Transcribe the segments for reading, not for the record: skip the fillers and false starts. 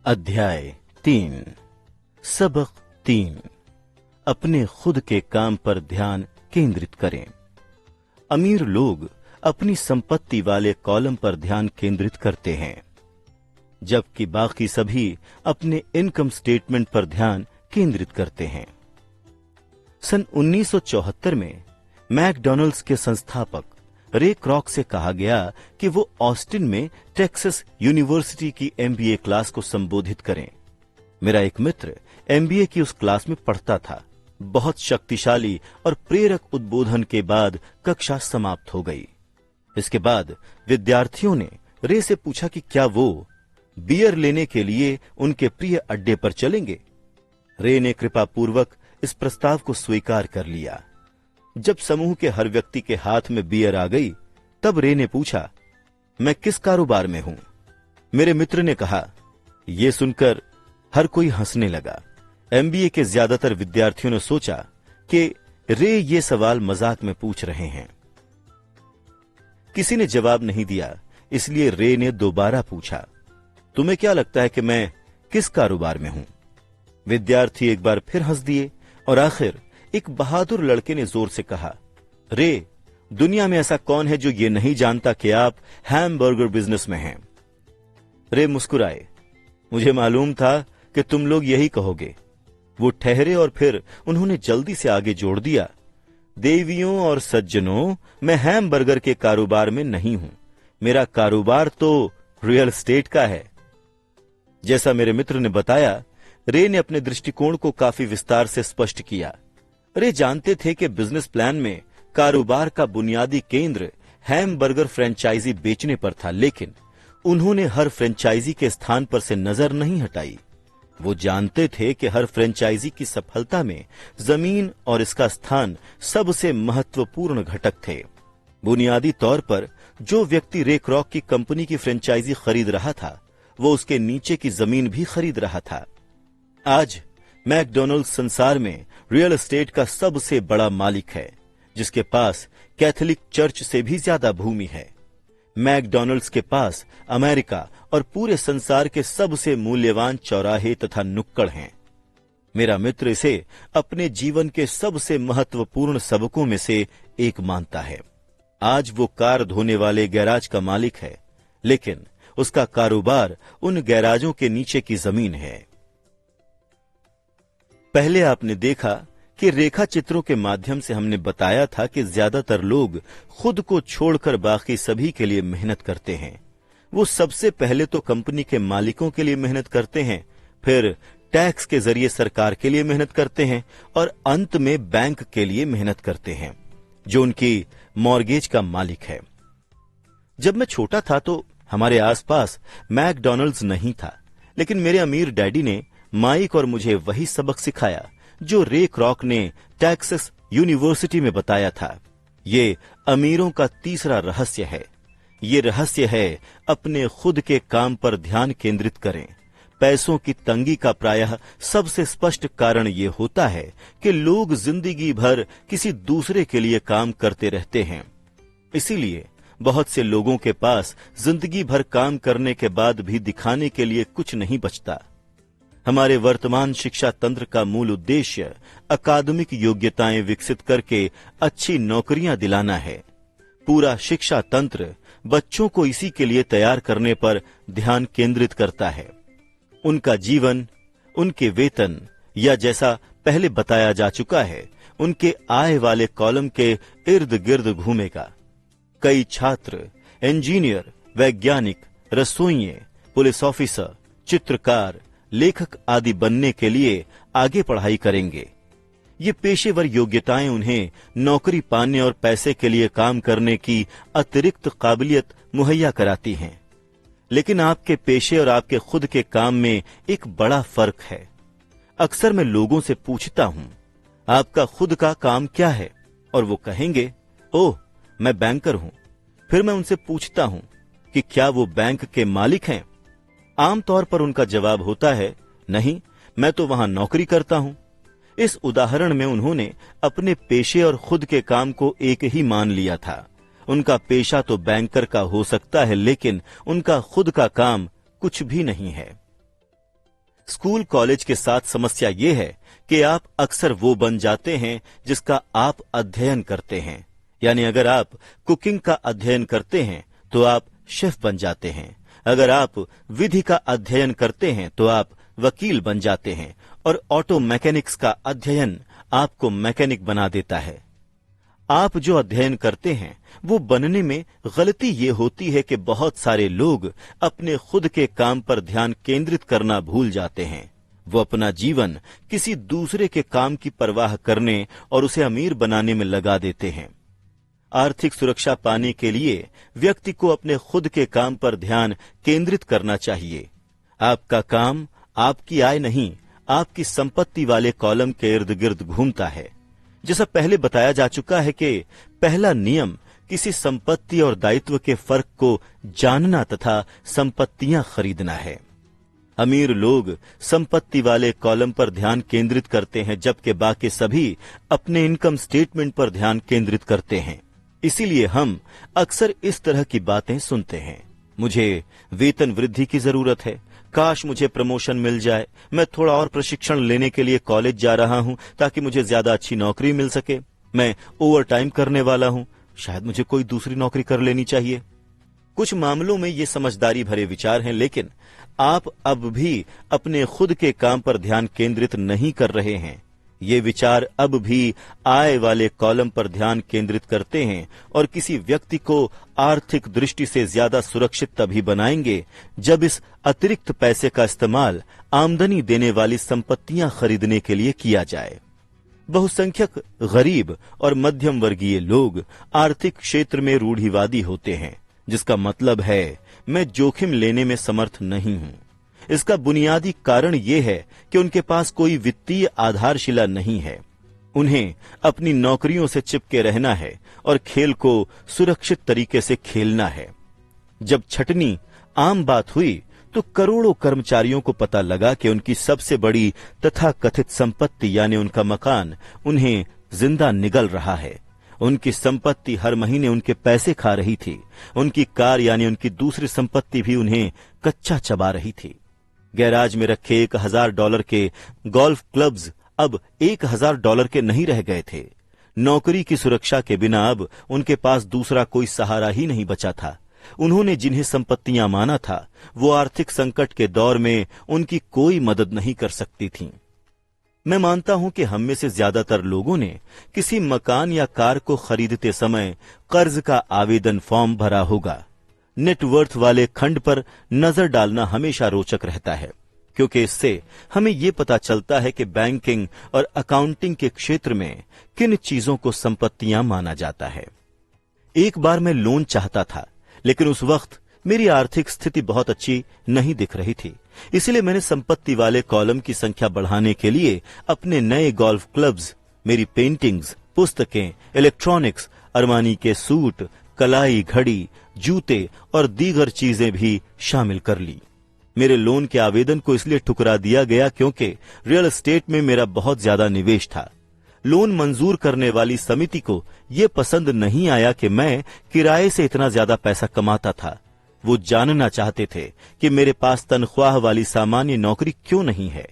अध्याय 3 सबक 3 अपने खुद के काम पर ध्यान केंद्रित करें। अमीर लोग अपनी संपत्ति वाले कॉलम पर ध्यान केंद्रित करते हैं, जबकि बाकी सभी अपने इनकम स्टेटमेंट पर ध्यान केंद्रित करते हैं। सन 1974 में मैकडॉनल्ड्स के संस्थापक रे क्रॉक से कहा गया कि वो ऑस्टिन में टेक्सास यूनिवर्सिटी की एमबीए क्लास को संबोधित करें। मेरा एक मित्र एमबीए की उस क्लास में पढ़ता था। बहुत शक्तिशाली और प्रेरक उद्बोधन के बाद कक्षा समाप्त हो गई। इसके बाद विद्यार्थियों ने रे से पूछा कि क्या वो बियर लेने के लिए उनके प्रिय अड्डे पर चलेंगे। रे ने कृपापूर्वक इस प्रस्ताव को स्वीकार कर लिया। जब समूह के हर व्यक्ति के हाथ में बियर आ गई, तब रे ने पूछा, मैं किस कारोबार में हूं? मेरे मित्र ने कहा। यह सुनकर हर कोई हंसने लगा। एमबीए के ज्यादातर विद्यार्थियों ने सोचा कि रे ये सवाल मजाक में पूछ रहे हैं। किसी ने जवाब नहीं दिया, इसलिए रे ने दोबारा पूछा, तुम्हें क्या लगता है कि मैं किस कारोबार में हूं? विद्यार्थी एक बार फिर हंस दिए और आखिर एक बहादुर लड़के ने जोर से कहा, रे, दुनिया में ऐसा कौन है जो ये नहीं जानता कि आप हैमबर्गर बिजनेस में हैं? रे मुस्कुराए। मुझे मालूम था कि तुम लोग यही कहोगे। वो ठहरे और फिर उन्होंने जल्दी से आगे जोड़ दिया, देवियों और सज्जनों, मैं हैमबर्गर के कारोबार में नहीं हूं। मेरा कारोबार तो रियल एस्टेट का है। जैसा मेरे मित्र ने बताया, रे ने अपने दृष्टिकोण को काफी विस्तार से स्पष्ट किया। रे जानते थे कि बिजनेस प्लान में कारोबार का बुनियादी केंद्र हैमबर्गर फ्रेंचाइजी बेचने पर था, लेकिन उन्होंने हर फ्रेंचाइजी के स्थान पर से नजर नहीं हटाई। वो जानते थे कि हर फ्रेंचाइजी की सफलता में जमीन और इसका स्थान सबसे महत्वपूर्ण घटक थे। बुनियादी तौर पर जो व्यक्ति रे क्रॉक की कंपनी की फ्रेंचाइजी खरीद रहा था, वो उसके नीचे की जमीन भी खरीद रहा था। आज मैकडॉनल्ड्स संसार में रियल एस्टेट का सबसे बड़ा मालिक है, जिसके पास कैथोलिक चर्च से भी ज्यादा भूमि है। मैकडॉनल्ड्स के पास अमेरिका और पूरे संसार के सबसे मूल्यवान चौराहे तथा नुक्कड़ हैं। मेरा मित्र इसे अपने जीवन के सबसे महत्वपूर्ण सबकों में से एक मानता है। आज वो कार धोने वाले गैराज का मालिक है, लेकिन उसका कारोबार उन गैराजों के नीचे की जमीन है। पहले आपने देखा कि रेखा चित्रों के माध्यम से हमने बताया था कि ज्यादातर लोग खुद को छोड़कर बाकी सभी के लिए मेहनत करते हैं। वो सबसे पहले तो कंपनी के मालिकों के लिए मेहनत करते हैं, फिर टैक्स के जरिए सरकार के लिए मेहनत करते हैं और अंत में बैंक के लिए मेहनत करते हैं, जो उनकी मॉर्गेज का मालिक है। जब मैं छोटा था तो हमारे आसपास मैकडॉनल्ड्स नहीं था, लेकिन मेरे अमीर डैडी ने माइक और मुझे वही सबक सिखाया जो रे क्रॉक ने टेक्सास यूनिवर्सिटी में बताया था। ये अमीरों का तीसरा रहस्य है। ये रहस्य है अपने खुद के काम पर ध्यान केंद्रित करें। पैसों की तंगी का प्रायः सबसे स्पष्ट कारण ये होता है कि लोग जिंदगी भर किसी दूसरे के लिए काम करते रहते हैं। इसीलिए बहुत से लोगों के पास जिंदगी भर काम करने के बाद भी दिखाने के लिए कुछ नहीं बचता। हमारे वर्तमान शिक्षा तंत्र का मूल उद्देश्य अकादमिक योग्यताएं विकसित करके अच्छी नौकरियां दिलाना है। पूरा शिक्षा तंत्र बच्चों को इसी के लिए तैयार करने पर ध्यान केंद्रित करता है। उनका जीवन उनके वेतन या जैसा पहले बताया जा चुका है, उनके आय वाले कॉलम के इर्द गिर्द घूमेगा। कई छात्र इंजीनियर, वैज्ञानिक, रसोइये, पुलिस ऑफिसर, चित्रकार, लेखक आदि बनने के लिए आगे पढ़ाई करेंगे। ये पेशेवर योग्यताएं उन्हें नौकरी पाने और पैसे के लिए काम करने की अतिरिक्त काबिलियत मुहैया कराती हैं। लेकिन आपके पेशे और आपके खुद के काम में एक बड़ा फर्क है। अक्सर मैं लोगों से पूछता हूं, आपका खुद का काम क्या है? और वो कहेंगे, ओह, मैं बैंकर हूं। फिर मैं उनसे पूछता हूं कि क्या वो बैंक के मालिक हैं? आमतौर पर उनका जवाब होता है, नहीं, मैं तो वहां नौकरी करता हूं। इस उदाहरण में उन्होंने अपने पेशे और खुद के काम को एक ही मान लिया था। उनका पेशा तो बैंकर का हो सकता है, लेकिन उनका खुद का काम कुछ भी नहीं है। स्कूल कॉलेज के साथ समस्या ये है कि आप अक्सर वो बन जाते हैं जिसका आप अध्ययन करते हैं। यानी अगर आप कुकिंग का अध्ययन करते हैं तो आप शेफ बन जाते हैं, अगर आप विधि का अध्ययन करते हैं तो आप वकील बन जाते हैं, और ऑटो मैकेनिक्स का अध्ययन आपको मैकेनिक बना देता है। आप जो अध्ययन करते हैं वो बनने में गलती ये होती है कि बहुत सारे लोग अपने खुद के काम पर ध्यान केंद्रित करना भूल जाते हैं। वो अपना जीवन किसी दूसरे के काम की परवाह करने और उसे अमीर बनाने में लगा देते हैं। आर्थिक सुरक्षा पाने के लिए व्यक्ति को अपने खुद के काम पर ध्यान केंद्रित करना चाहिए। आपका काम आपकी आय नहीं, आपकी संपत्ति वाले कॉलम के इर्द गिर्द घूमता है। जैसा पहले बताया जा चुका है कि पहला नियम किसी संपत्ति और दायित्व के फर्क को जानना तथा संपत्तियां खरीदना है। अमीर लोग संपत्ति वाले कॉलम पर ध्यान केंद्रित करते हैं, जबकि बाकी सभी अपने इनकम स्टेटमेंट पर ध्यान केंद्रित करते हैं। इसीलिए हम अक्सर इस तरह की बातें सुनते हैं, मुझे वेतन वृद्धि की जरूरत है, काश मुझे प्रमोशन मिल जाए, मैं थोड़ा और प्रशिक्षण लेने के लिए कॉलेज जा रहा हूं ताकि मुझे ज्यादा अच्छी नौकरी मिल सके, मैं ओवर टाइम करने वाला हूं, शायद मुझे कोई दूसरी नौकरी कर लेनी चाहिए। कुछ मामलों में ये समझदारी भरे विचार हैं, लेकिन आप अब भी अपने खुद के काम पर ध्यान केंद्रित नहीं कर रहे हैं। ये विचार अब भी आय वाले कॉलम पर ध्यान केंद्रित करते हैं और किसी व्यक्ति को आर्थिक दृष्टि से ज्यादा सुरक्षित तभी बनाएंगे जब इस अतिरिक्त पैसे का इस्तेमाल आमदनी देने वाली संपत्तियां खरीदने के लिए किया जाए। बहुसंख्यक गरीब और मध्यम वर्गीय लोग आर्थिक क्षेत्र में रूढ़िवादी होते हैं, जिसका मतलब है मैं जोखिम लेने में समर्थ नहीं हूं। इसका बुनियादी कारण यह है कि उनके पास कोई वित्तीय आधारशिला नहीं है। उन्हें अपनी नौकरियों से चिपके रहना है और खेल को सुरक्षित तरीके से खेलना है। जब छटनी आम बात हुई तो करोड़ों कर्मचारियों को पता लगा कि उनकी सबसे बड़ी तथाकथित संपत्ति यानी उनका मकान उन्हें जिंदा निगल रहा है। उनकी संपत्ति हर महीने उनके पैसे खा रही थी। उनकी कार यानी उनकी दूसरी संपत्ति भी उन्हें कच्चा चबा रही थी। गैराज में रखे $1000 के गोल्फ क्लब्स अब $1000 के नहीं रह गए थे। नौकरी की सुरक्षा के बिना अब उनके पास दूसरा कोई सहारा ही नहीं बचा था। उन्होंने जिन्हें संपत्तियां माना था वो आर्थिक संकट के दौर में उनकी कोई मदद नहीं कर सकती थीं। मैं मानता हूं कि हम में से ज्यादातर लोगों ने किसी मकान या कार को खरीदते समय कर्ज का आवेदन फॉर्म भरा होगा। नेटवर्थ वाले खंड पर नजर डालना हमेशा रोचक रहता है, क्योंकि इससे हमें ये पता चलता है कि बैंकिंग और अकाउंटिंग के क्षेत्र में किन चीजों को संपत्तियां माना जाता है। एक बार मैं लोन चाहता था, लेकिन उस वक्त मेरी आर्थिक स्थिति बहुत अच्छी नहीं दिख रही थी। इसलिए मैंने संपत्ति वाले कॉलम की संख्या बढ़ाने के लिए अपने नए गोल्फ क्लब्स, मेरी पेंटिंग्स, पुस्तकें, इलेक्ट्रॉनिक्स, अरमानी के सूट, कलाई, घड़ी, जूते और दीगर चीजें भी शामिल कर ली। मेरे लोन के आवेदन को इसलिए ठुकरा दिया गया क्योंकि रियल एस्टेट में मेरा बहुत ज्यादा निवेश था। लोन मंजूर करने वाली समिति को यह पसंद नहीं आया कि मैं किराए से इतना ज्यादा पैसा कमाता था। वो जानना चाहते थे कि मेरे पास तनख्वाह वाली सामान्य नौकरी क्यों नहीं है।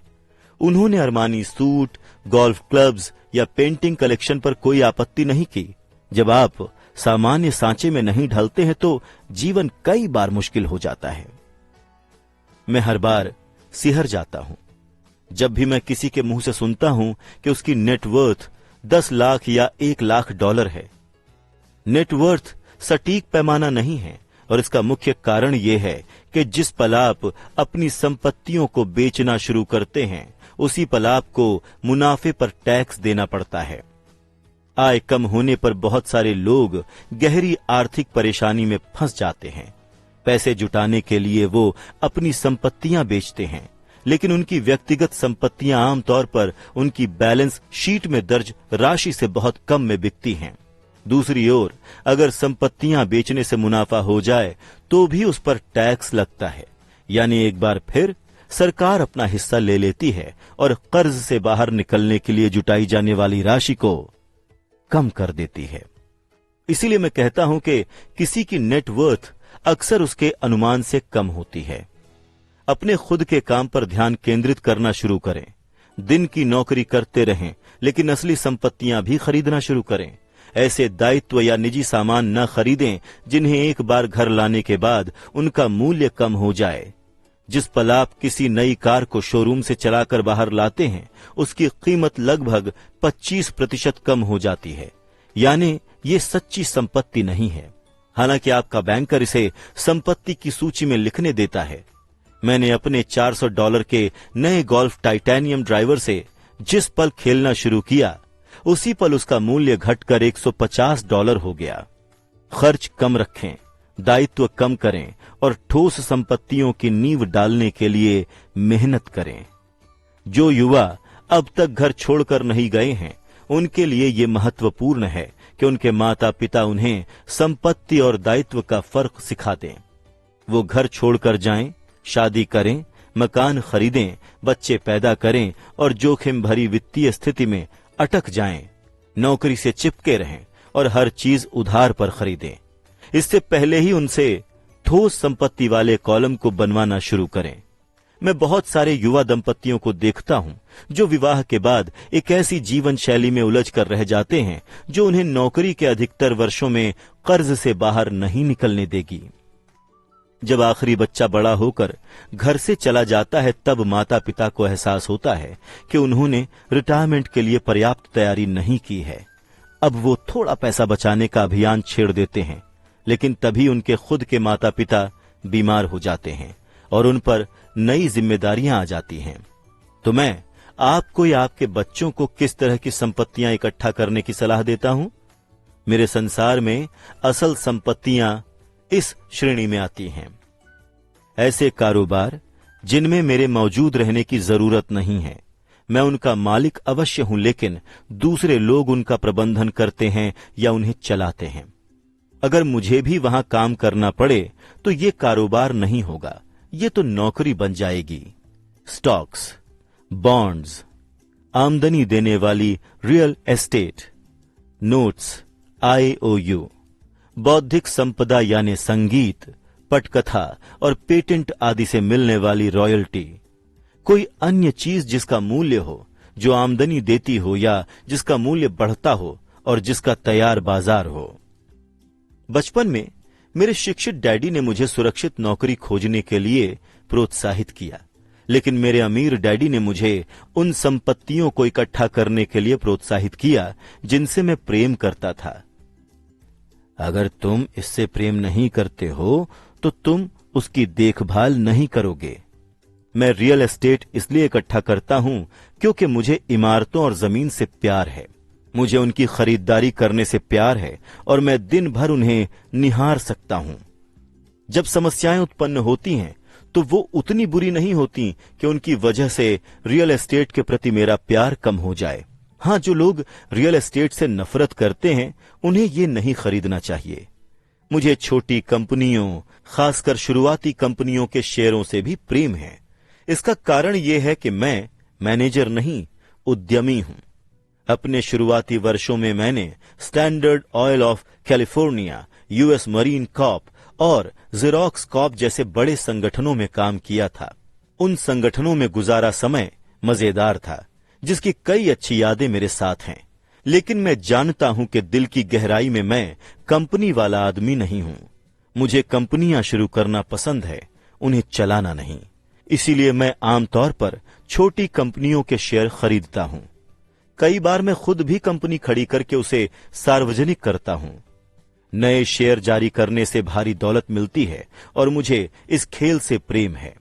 उन्होंने अरमानी सूट, गोल्फ क्लब्स या पेंटिंग कलेक्शन पर कोई आपत्ति नहीं की। जब आप सामान्य सांचे में नहीं ढलते हैं तो जीवन कई बार मुश्किल हो जाता है। मैं हर बार सिहर जाता हूं जब भी मैं किसी के मुंह से सुनता हूं कि उसकी नेटवर्थ 10 लाख या $1 लाख है। नेटवर्थ सटीक पैमाना नहीं है और इसका मुख्य कारण यह है कि जिस पल आप अपनी संपत्तियों को बेचना शुरू करते हैं उसी पल आपको मुनाफे पर टैक्स देना पड़ता है। आय कम होने पर बहुत सारे लोग गहरी आर्थिक परेशानी में फंस जाते हैं। पैसे जुटाने के लिए वो अपनी संपत्तियां बेचते हैं, लेकिन उनकी व्यक्तिगत संपत्तियां आमतौर पर उनकी बैलेंस शीट में दर्ज राशि से बहुत कम में बिकती हैं। दूसरी ओर अगर संपत्तियां बेचने से मुनाफा हो जाए तो भी उस पर टैक्स लगता है, यानी एक बार फिर सरकार अपना हिस्सा ले लेती है और कर्ज से बाहर निकलने के लिए जुटाई जाने वाली राशि को कम कर देती है। इसीलिए मैं कहता हूं कि किसी की नेटवर्थ अक्सर उसके अनुमान से कम होती है। अपने खुद के काम पर ध्यान केंद्रित करना शुरू करें। दिन की नौकरी करते रहें, लेकिन असली संपत्तियां भी खरीदना शुरू करें। ऐसे दायित्व या निजी सामान न खरीदें जिन्हें एक बार घर लाने के बाद उनका मूल्य कम हो जाए। जिस पल आप किसी नई कार को शोरूम से चलाकर बाहर लाते हैं, उसकी कीमत लगभग 25% कम हो जाती है। यानी ये सच्ची संपत्ति नहीं है। हालांकि आपका बैंकर इसे संपत्ति की सूची में लिखने देता है। मैंने अपने $400 के नए गोल्फ टाइटेनियम ड्राइवर से जिस पल खेलना शुरू किया, उसी पल उसका मूल्य घटकर $150 हो गया। खर्च कम रखें, दायित्व कम करें और ठोस संपत्तियों की नींव डालने के लिए मेहनत करें। जो युवा अब तक घर छोड़कर नहीं गए हैं, उनके लिए ये महत्वपूर्ण है कि उनके माता पिता उन्हें संपत्ति और दायित्व का फर्क सिखा दें। वो घर छोड़कर जाएं, शादी करें, मकान खरीदें, बच्चे पैदा करें और जोखिम भरी वित्तीय स्थिति में अटक जाएं, नौकरी से चिपके रहें और हर चीज उधार पर खरीदें। इससे पहले ही उनसे ठोस संपत्ति वाले कॉलम को बनवाना शुरू करें। मैं बहुत सारे युवा दंपतियों को देखता हूं जो विवाह के बाद एक ऐसी जीवन शैली में उलझ कर रह जाते हैं जो उन्हें नौकरी के अधिकतर वर्षों में कर्ज से बाहर नहीं निकलने देगी। जब आखिरी बच्चा बड़ा होकर घर से चला जाता है, तब माता पिता को एहसास होता है कि उन्होंने रिटायरमेंट के लिए पर्याप्त तैयारी नहीं की है। अब वो थोड़ा पैसा बचाने का अभियान छेड़ देते हैं, लेकिन तभी उनके खुद के माता पिता बीमार हो जाते हैं और उन पर नई जिम्मेदारियां आ जाती हैं। तो मैं आपको या आपके बच्चों को किस तरह की संपत्तियां इकट्ठा करने की सलाह देता हूं? मेरे संसार में असल संपत्तियां इस श्रेणी में आती हैं। ऐसे कारोबार जिनमें मेरे मौजूद रहने की जरूरत नहीं है। मैं उनका मालिक अवश्य हूं, लेकिन दूसरे लोग उनका प्रबंधन करते हैं या उन्हें चलाते हैं। अगर मुझे भी वहां काम करना पड़े तो ये कारोबार नहीं होगा, ये तो नौकरी बन जाएगी। स्टॉक्स, बॉन्ड्स, आमदनी देने वाली रियल एस्टेट, नोट्स, IOU, बौद्धिक संपदा यानी संगीत, पटकथा और पेटेंट आदि से मिलने वाली रॉयल्टी, कोई अन्य चीज जिसका मूल्य हो, जो आमदनी देती हो या जिसका मूल्य बढ़ता हो और जिसका तैयार बाजार हो। बचपन में मेरे शिक्षित डैडी ने मुझे सुरक्षित नौकरी खोजने के लिए प्रोत्साहित किया, लेकिन मेरे अमीर डैडी ने मुझे उन संपत्तियों को इकट्ठा करने के लिए प्रोत्साहित किया जिनसे मैं प्रेम करता था। अगर तुम इससे प्रेम नहीं करते हो तो तुम उसकी देखभाल नहीं करोगे। मैं रियल एस्टेट इसलिए इकट्ठा करता हूं क्योंकि मुझे इमारतों और जमीन से प्यार है। मुझे उनकी खरीदारी करने से प्यार है और मैं दिन भर उन्हें निहार सकता हूं। जब समस्याएं उत्पन्न होती हैं तो वो उतनी बुरी नहीं होती कि उनकी वजह से रियल एस्टेट के प्रति मेरा प्यार कम हो जाए। हां, जो लोग रियल एस्टेट से नफरत करते हैं उन्हें ये नहीं खरीदना चाहिए। मुझे छोटी कंपनियों, खासकर शुरुआती कंपनियों के शेयरों से भी प्रेम है। इसका कारण यह है कि मैं मैनेजर नहीं, उद्यमी हूं। अपने शुरुआती वर्षों में मैंने standard oil of California, US marine Corp और जेरोक्स कॉर्प जैसे बड़े संगठनों में काम किया था। उन संगठनों में गुजारा समय मजेदार था, जिसकी कई अच्छी यादें मेरे साथ हैं। लेकिन मैं जानता हूं कि दिल की गहराई में मैं कंपनी वाला आदमी नहीं हूं। मुझे कंपनियां शुरू करना पसंद है, उन्हें चलाना नहीं। इसीलिए मैं आमतौर पर छोटी कंपनियों के शेयर खरीदता हूं। कई बार मैं खुद भी कंपनी खड़ी करके उसे सार्वजनिक करता हूं। नए शेयर जारी करने से भारी दौलत मिलती है और मुझे इस खेल से प्रेम है।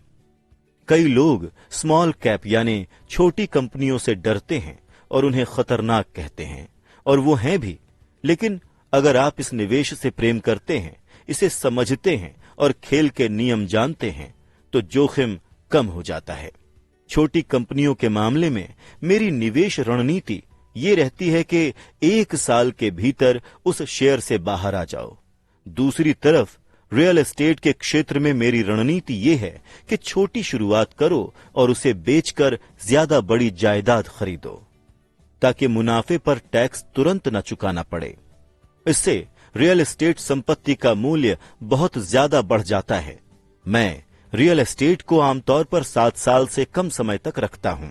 कई लोग स्मॉल कैप यानी छोटी कंपनियों से डरते हैं और उन्हें खतरनाक कहते हैं, और वो हैं भी। लेकिन अगर आप इस निवेश से प्रेम करते हैं, इसे समझते हैं और खेल के नियम जानते हैं, तो जोखिम कम हो जाता है। छोटी कंपनियों के मामले में मेरी निवेश रणनीति ये रहती है कि 1 साल के भीतर उस शेयर से बाहर आ जाओ। दूसरी तरफ रियल एस्टेट के क्षेत्र में मेरी रणनीति ये है कि छोटी शुरुआत करो और उसे बेचकर ज्यादा बड़ी जायदाद खरीदो, ताकि मुनाफे पर टैक्स तुरंत न चुकाना पड़े। इससे रियल एस्टेट संपत्ति का मूल्य बहुत ज्यादा बढ़ जाता है। मैं रियल एस्टेट को आमतौर पर 7 साल से कम समय तक रखता हूं।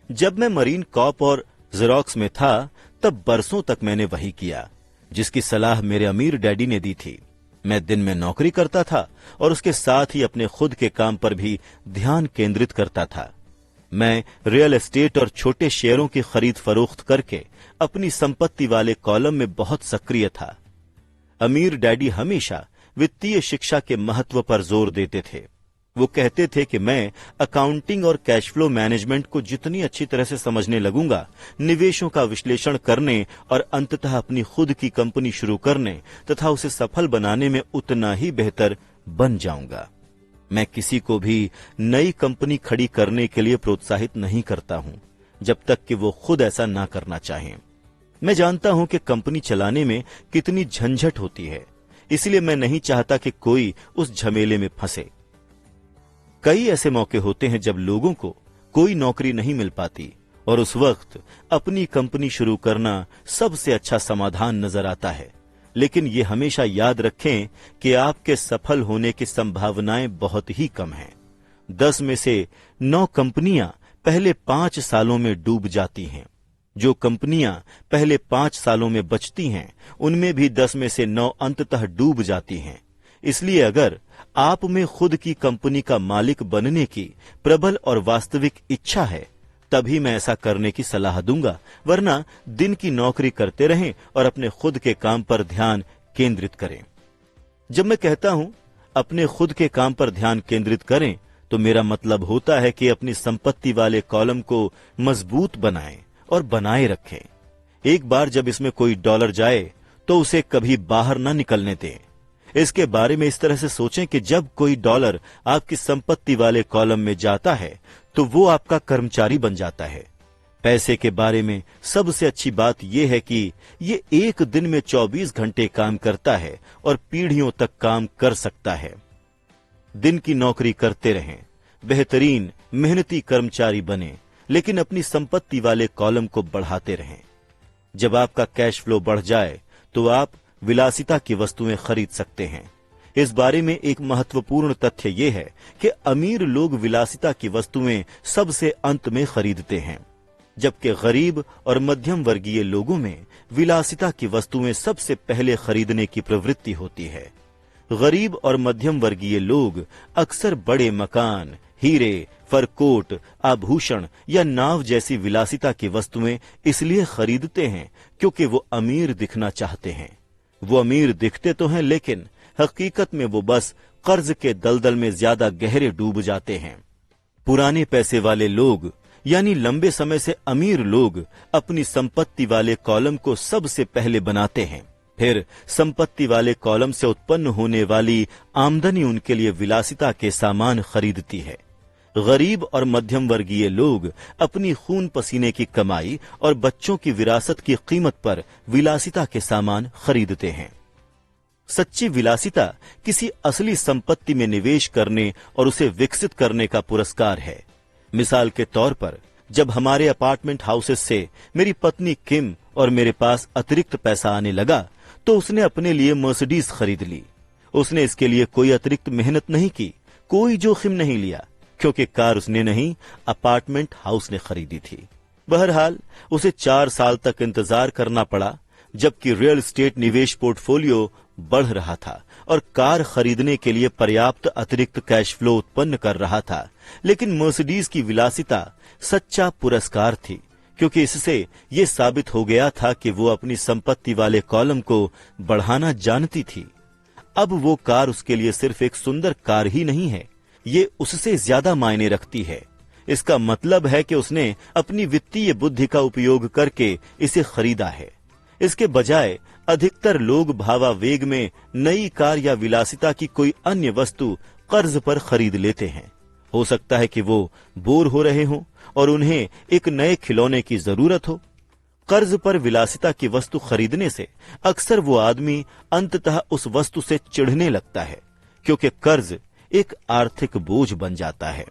जब मैं मरीन कॉर्प और जेरोक्स में था तब बरसों तक मैंने वही किया जिसकी सलाह मेरे अमीर डैडी ने दी थी। मैं दिन में नौकरी करता था और उसके साथ ही अपने खुद के काम पर भी ध्यान केंद्रित करता था। मैं रियल एस्टेट और छोटे शेयरों की खरीद फरोख्त करके अपनी संपत्ति वाले कॉलम में बहुत सक्रिय था। अमीर डैडी हमेशा वित्तीय शिक्षा के महत्व पर जोर देते थे। वो कहते थे कि मैं अकाउंटिंग और कैश फ्लो मैनेजमेंट को जितनी अच्छी तरह से समझने लगूंगा, निवेशों का विश्लेषण करने और अंततः अपनी खुद की कंपनी शुरू करने तथा उसे सफल बनाने में उतना ही बेहतर बन जाऊंगा। मैं किसी को भी नई कंपनी खड़ी करने के लिए प्रोत्साहित नहीं करता हूं जब तक कि वो खुद ऐसा ना करना चाहें। मैं जानता हूं कि कंपनी चलाने में कितनी झंझट होती है, इसलिए मैं नहीं चाहता कि कोई उस झमेले में फंसे। कई ऐसे मौके होते हैं जब लोगों को कोई नौकरी नहीं मिल पाती और उस वक्त अपनी कंपनी शुरू करना सबसे अच्छा समाधान नजर आता है। लेकिन ये हमेशा याद रखें कि आपके सफल होने की संभावनाएं बहुत ही कम हैं। 10 में से 9 कंपनियां पहले 5 सालों में डूब जाती हैं। जो कंपनियां पहले 5 सालों में बचती हैं, उनमें भी 10 में से 9 अंततः डूब जाती हैं। इसलिए अगर आप में खुद की कंपनी का मालिक बनने की प्रबल और वास्तविक इच्छा है, तभी मैं ऐसा करने की सलाह दूंगा, वरना दिन की नौकरी करते रहें और अपने खुद के काम पर ध्यान केंद्रित करें। जब मैं कहता हूं अपने खुद के काम पर ध्यान केंद्रित करें, तो मेरा मतलब होता है कि अपनी संपत्ति वाले कॉलम को मजबूत बनाएं और बनाए रखें। एक बार जब इसमें कोई डॉलर जाए तो उसे कभी बाहर न निकलने दें। इसके बारे में इस तरह से सोचें कि जब कोई डॉलर आपकी संपत्ति वाले कॉलम में जाता है तो वो आपका कर्मचारी बन जाता है। पैसे के बारे में सबसे अच्छी बात यह है कि ये एक दिन में 24 घंटे काम करता है और पीढ़ियों तक काम कर सकता है। दिन की नौकरी करते रहें, बेहतरीन मेहनती कर्मचारी बने, लेकिन अपनी संपत्ति वाले कॉलम को बढ़ाते रहें। जब आपका कैश फ्लो बढ़ जाए तो आप विलासिता की वस्तुएं खरीद सकते हैं। इस बारे में एक महत्वपूर्ण तथ्य यह है कि अमीर लोग विलासिता की वस्तुएं सबसे अंत में खरीदते हैं, जबकि गरीब और मध्यम वर्गीय लोगों में विलासिता की वस्तुएं सबसे पहले खरीदने की प्रवृत्ति होती है। गरीब और मध्यम वर्गीय लोग अक्सर बड़े मकान, हीरे, फरकोट, आभूषण या नाव जैसी विलासिता की वस्तुएं इसलिए खरीदते हैं क्योंकि वो अमीर दिखना चाहते हैं। वो अमीर दिखते तो हैं, लेकिन हकीकत में वो बस कर्ज के दलदल में ज्यादा गहरे डूब जाते हैं। पुराने पैसे वाले लोग यानी लंबे समय से अमीर लोग अपनी संपत्ति वाले कॉलम को सबसे पहले बनाते हैं, फिर संपत्ति वाले कॉलम से उत्पन्न होने वाली आमदनी उनके लिए विलासिता के सामान खरीदती है। गरीब और मध्यम वर्गीय लोग अपनी खून पसीने की कमाई और बच्चों की विरासत की कीमत पर विलासिता के सामान खरीदते हैं। सच्ची विलासिता किसी असली संपत्ति में निवेश करने और उसे विकसित करने का पुरस्कार है। मिसाल के तौर पर, जब हमारे अपार्टमेंट हाउसेस से मेरी पत्नी किम और मेरे पास अतिरिक्त पैसा आने लगा तो उसने अपने लिए मर्सिडीज खरीद ली। उसने इसके लिए कोई अतिरिक्त मेहनत नहीं की, कोई जोखिम नहीं लिया, क्योंकि कार उसने नहीं, अपार्टमेंट हाउस ने खरीदी थी। बहरहाल उसे 4 साल तक इंतजार करना पड़ा, जबकि रियल एस्टेट निवेश पोर्टफोलियो बढ़ रहा था और कार खरीदने के लिए पर्याप्त अतिरिक्त कैश फ्लो उत्पन्न कर रहा था। लेकिन मर्सिडीज की विलासिता सच्चा पुरस्कार थी, क्योंकि इससे यह साबित हो गया था कि वो अपनी संपत्ति वाले कॉलम को बढ़ाना जानती थी। अब वो कार उसके लिए सिर्फ एक सुंदर कार ही नहीं है, ये उससे ज्यादा मायने रखती है। इसका मतलब है कि उसने अपनी वित्तीय बुद्धि का उपयोग करके इसे खरीदा है। इसके बजाय अधिकतर लोग भावावेग में नई कार या विलासिता की कोई अन्य वस्तु कर्ज पर खरीद लेते हैं। हो सकता है कि वो बोर हो रहे हों और उन्हें एक नए खिलौने की जरूरत हो। कर्ज पर विलासिता की वस्तु खरीदने से अक्सर वो आदमी अंततः उस वस्तु से चिढ़ने लगता है, क्योंकि कर्ज एक आर्थिक बोझ बन जाता है।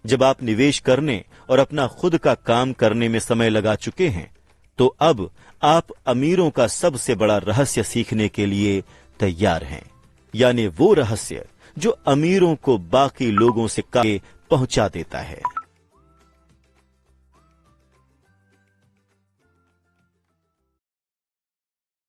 जब आप निवेश करने और अपना खुद का काम करने में समय लगा चुके हैं, तो अब आप अमीरों का सबसे बड़ा रहस्य सीखने के लिए तैयार हैं, यानी वो रहस्य जो अमीरों को बाकी लोगों से काटे पहुंचा देता है।